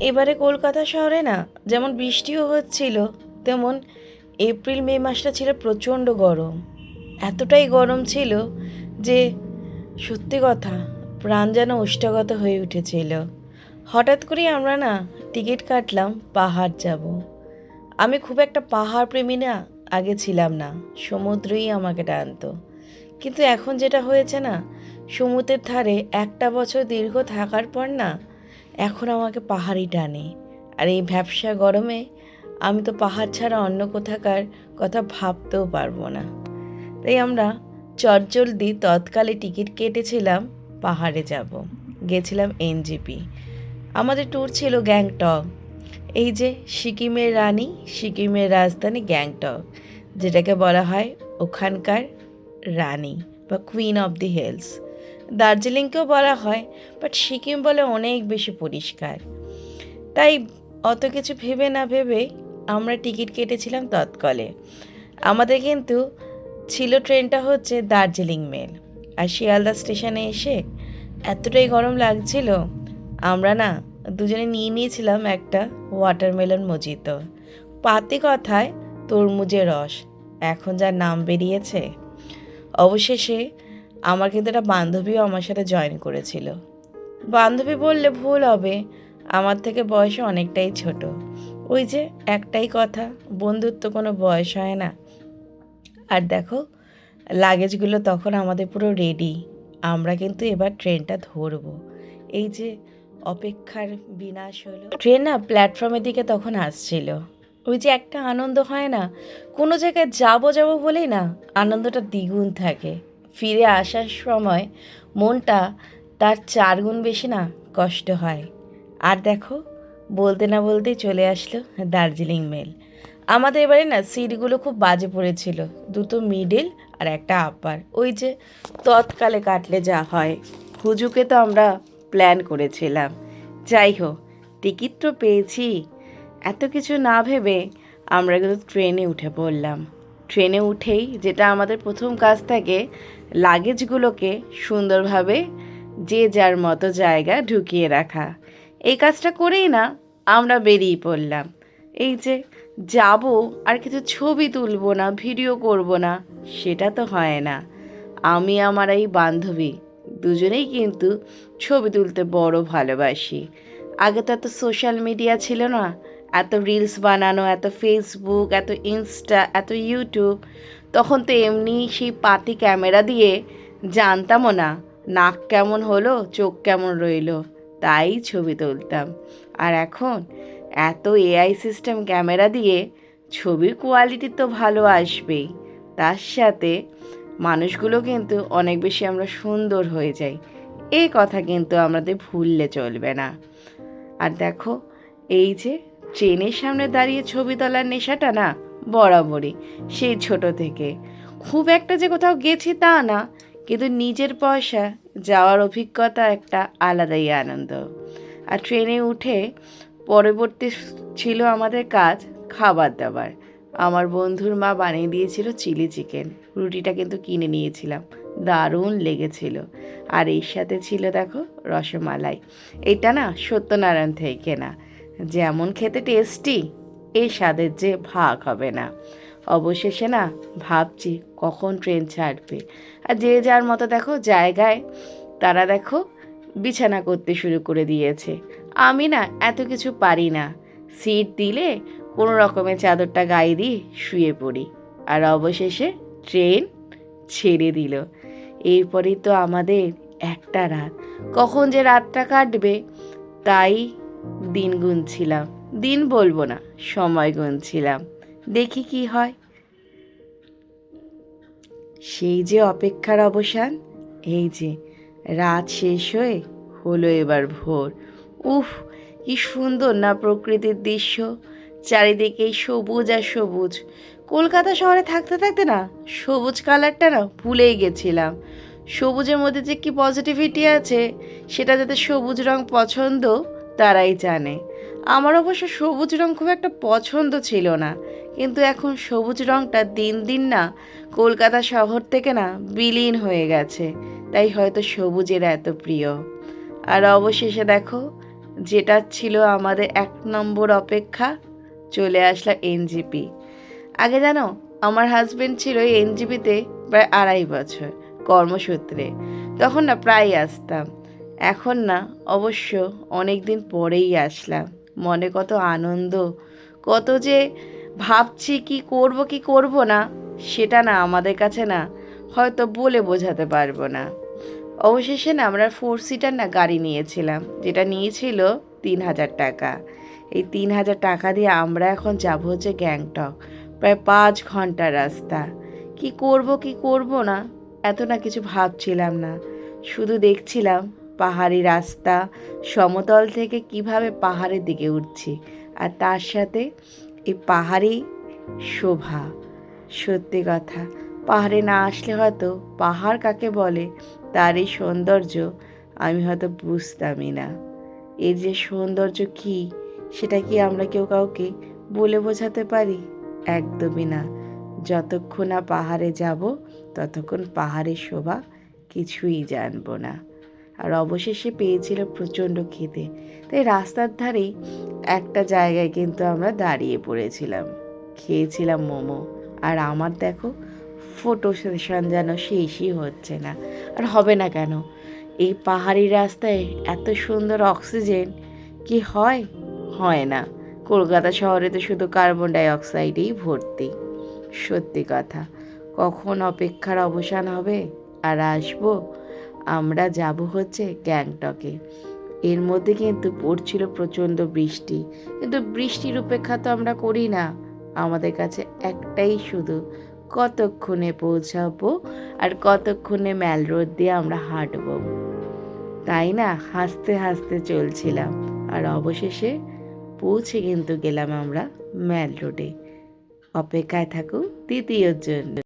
এবারে কলকাতা শহরে না যেমন বৃষ্টিও হচ্ছিল, তেমন এপ্রিল মে মাসটা ছিল প্রচণ্ড গরম। এতটাই গরম ছিল যে সত্যি কথা প্রাণ যেন ওষ্ঠাগত হয়ে উঠেছিল। হঠাৎ করেই আমরা না টিকিট কাটলাম পাহাড় যাব। আমি খুব একটা পাহাড় প্রেমী না, আগে ছিলাম না, সমুদ্রই আমাকে টানতো। কিন্তু এখন যেটা হয়েছে না, সমুদ্রের ধারে একটা বছর দীর্ঘ থাকার পর না এখন আমাকে পাহাড়ই টানে। আর এই ভ্যাপসা গরমে আমি তো পাহাড় ছাড়া অন্য কোথাকার কথা ভাবতেও পারবো না। তাই আমরা চটজলদি তৎকালে টিকিট কেটেছিলাম, পাহাড়ে যাব। গেছিলাম এনজেপি। আমাদের ট্যুর ছিল গ্যাংটক। এই যে সিকিমের রানী, সিকিমের রাজধানী গ্যাংটক, যেটাকে বলা হয় ওখানকার রানী বা কুইন অফ দি হিলস। দার্জিলিংকেও বলা হয়, বাট সিকিম বলে অনেক বেশি পরিষ্কার। তাই অত কিছু ভেবে না ভেবে আমরা টিকিট কেটেছিলাম তৎকালে। আমাদের কিন্তু ছিল ট্রেনটা হচ্ছে দার্জিলিং মেল। আর শিয়ালদা স্টেশনে এসে এতটাই গরম লাগছিল, আমরা না দুজনে নিয়ে নিয়েছিলাম একটা ওয়াটারমেলন মজিতো, পাতি কথায় তরমুজের রস, এখন যার নাম বেরিয়েছে। অবশেষে আমার কিন্তু একটা বান্ধবীও আমার সাথে জয়েন করেছিল। বান্ধবী বললে ভুল হবে, আমার থেকে বয়সে অনেকটাই ছোট। ওই যে একটাই কথা, বন্ধুত্ব কোনো বয়স হয় না। আর দেখো লাগেজগুলো তখন আমাদের পুরো রেডি, আমরা কিন্তু এবার ট্রেনটা ধরবো। এই যে অপেক্ষার বিনাশ হলো, ট্রেন না প্ল্যাটফর্মের দিকে তখন আসছিল। ওই যে একটা আনন্দ হয় না, কোনো জায়গায় যাবো যাবো বলেই না আনন্দটা দ্বিগুণ থাকে। ফিরে আসার সময় মনটা তার 4 গুণ বেশি না কষ্ট হয়। আর দেখো বলতে না বলতেই চলে আসলো দার্জিলিং মেল। আমাদের এবারে না সিটগুলো খুব বাজে পড়েছিল, দুটো মিডিল আর একটা আপার। ওই যে তৎকালে কাটলে যা হয়, হুজুকে তো আমরা প্ল্যান করেছিলাম। যাই হোক, টিকিট তো পেয়েছি। এত কিছু না ভেবে আমরা কিন্তু ট্রেনে উঠে পড়লাম। ট্রেনে উঠেই যেটা আমাদের প্রথম কাজ থাকে, লাগেজগুলোকে সুন্দরভাবে যে যার মতো জায়গা ঢুকিয়ে রাখা। এই কাজটা করেই না আমরা বেরিয়ে পড়লাম। এই যে যাব আর কিছু ছবি তুলবো না, ভিডিও করব না, সেটা তো হয় না। আমি আমার এই বান্ধবী দুজনেই কিন্তু ছবি তুলতে বড় ভালোবাসি। আগে তো এত সোশ্যাল মিডিয়া ছিল না, এত রিলস বানানো, এত ফেসবুক, এত ইনস্টা, এত ইউটিউব। তখন তো এমনি সেই পাতি ক্যামেরা দিয়ে জানতামও না নাক কেমন হলো, চোখ কেমন রইলো, তাই ছবি তুলতাম। আর এখন এত এআই সিস্টেম ক্যামেরা দিয়ে ছবির কোয়ালিটি তো ভালো আসবেই, তার সাথে মানুষগুলো কিন্তু অনেক বেশি আমরা সুন্দর হয়ে যাই। এই কথা কিন্তু আমাদের ভুললে চলবে না। আর দেখো এই যে ট্রেনের সামনে দাঁড়িয়ে ছবি তোলার নেশাটা না বরাবরই, সেই ছোট থেকে। খুব একটা যে কোথাও গেছি তা না, কিন্তু নিজের পয়সা যাওয়ার অভিজ্ঞতা একটা আলাদাই আনন্দ। আর ট্রেনে উঠে পরবর্তী ছিল আমাদের কাজ খাবার দাবার। আমার বন্ধুর মা বানিয়ে দিয়েছিল চিলি চিকেন, রুটিটা কিন্তু কিনে নিয়েছিলাম, দারুণ লেগেছিল। আর এর সাথে ছিল দেখো রসমালাই, এটা না সত্যনারায়ণ থেকে কেনা, যেমন খেতে টেস্টি, এই স্বাদের যে ভাগ হবে না। অবশেষে না ভাবছি কখন ট্রেন ছাড়বে। আর যে যার মতো দেখো জায়গায় তারা দেখো বিছানা করতে শুরু করে দিয়েছে। আমি না এত কিছু পারি না, সিট দিলে কোনো রকমের চাদরটা গায়ে দিয়ে শুয়ে পড়ি। আর অবশেষে ট্রেন ছেড়ে দিল। এরপরেই তো আমাদের একটা রাত, কখন যে রাতটা কাটবে তাই দিন গুনছিলাম, দিন বলবো না, সময় গুনছিলাম, দেখি কি হয়। সেই যে অপেক্ষার অবসান, এই যে রাত শেষ হয়ে হলো এবার ভোর। উফ, কি সুন্দর না প্রকৃতির দৃশ্য, চারিদিকে সবুজ আর সবুজ। কলকাতা শহরে থাকতে থাকতে না সবুজ কালারটা না ভুলেই গেছিলাম। সবুজের মধ্যে যে কি পজিটিভিটি আছে, সেটা যাদের সবুজ রং পছন্দ তারাই জানে। আমার অবশ্য সবুজ রং খুব একটা পছন্দ ছিল না, কিন্তু এখন সবুজ রংটা দিন দিন না কলকাতা শহর থেকে না বিলীন হয়ে গেছে, তাই হয়তো সবুজের এত প্রিয়। আর অবশেষে দেখো যেটা ছিল আমাদের 1 নম্বর অপেক্ষা, চলে আসলাম এনজিপি। আগে জানো, আমার হাজবেন্ড ছিল এই এনজিপিতে প্রায় 2.5 বছর কর্মসূত্রে। তখন না প্রায় আসতাম। এখন না অবশ্য অনেক দিন পরেই আসলাম। মনে কত আনন্দ, কত যে ভাবছি কি করব না, সেটা না আমাদের কাছে না হয়তো বলে বোঝাতে পারবো না। অবশেষে না আমরা 4 সিটার না গাড়ি নিয়েছিলাম, যেটা নিয়েছিল 3,000 টাকা। এই 3,000 টাকা দিয়ে আমরা এখন যাব হচ্ছে গ্যাংটক। প্রায় 5 ঘন্টার রাস্তা। কি করব না এত না কিছু ভাবছিলাম না, শুধু দেখছিলাম পাহাড়ি রাস্তা, সমতল থেকে কিভাবে পাহাড়ের দিকে উঠছি, আর তার সাথে এই পাহাড়ি শোভা। সত্যি কথা, পাহাড়ে না আসলে হয়তো পাহাড় কাকে বলে তার এই সৌন্দর্য আমি হয়তো বুঝতামই না। এর যে সৌন্দর্য কি, সেটা কি আমরা কেউ কাউকে বলে বোঝাতে পারি? একদমই না। যতক্ষণ না পাহাড়ে যাব ততক্ষণ পাহাড়ের শোভা কিছুই জানবো না। আর অবশেষে পেয়েছিল প্রচণ্ড খিদে, তাই রাস্তার ধারেই একটা জায়গায় কিন্তু আমরা দাঁড়িয়ে পড়েছিলাম, খেয়েছিলাম মোমো। আর আমার দেখো ফটো সেশন যেন শেষই হচ্ছে না, আর হবে না কেন? এই পাহাড়ি রাস্তায় এত সুন্দর অক্সিজেন কি হয়? হয় না। কলকাতা শহরে তো শুধু কার্বন ডাই অক্সাইডেই ভর্তি। সত্যি কথা, কখন অপেক্ষার অবসান হবে আর আসবো? আমরা যাব হচ্ছে গ্যাংটকে। এর মধ্যে কিন্তু পড়ছিল প্রচণ্ড বৃষ্টি, কিন্তু বৃষ্টির উপেক্ষা তো আমরা করি না। আমাদের কাছে একটাই শুধু, কতক্ষণে পৌঁছাবো আর কতক্ষণে ম্যাল রোড দিয়ে আমরা হাঁটবো। তাই না হাসতে হাসতে চলছিলাম, আর অবশেষে পৌঁছে কিন্তু গেলাম আমরা ম্যাল রোডে। অপেক্ষায় থাকুক দ্বিতীয়র জন্য।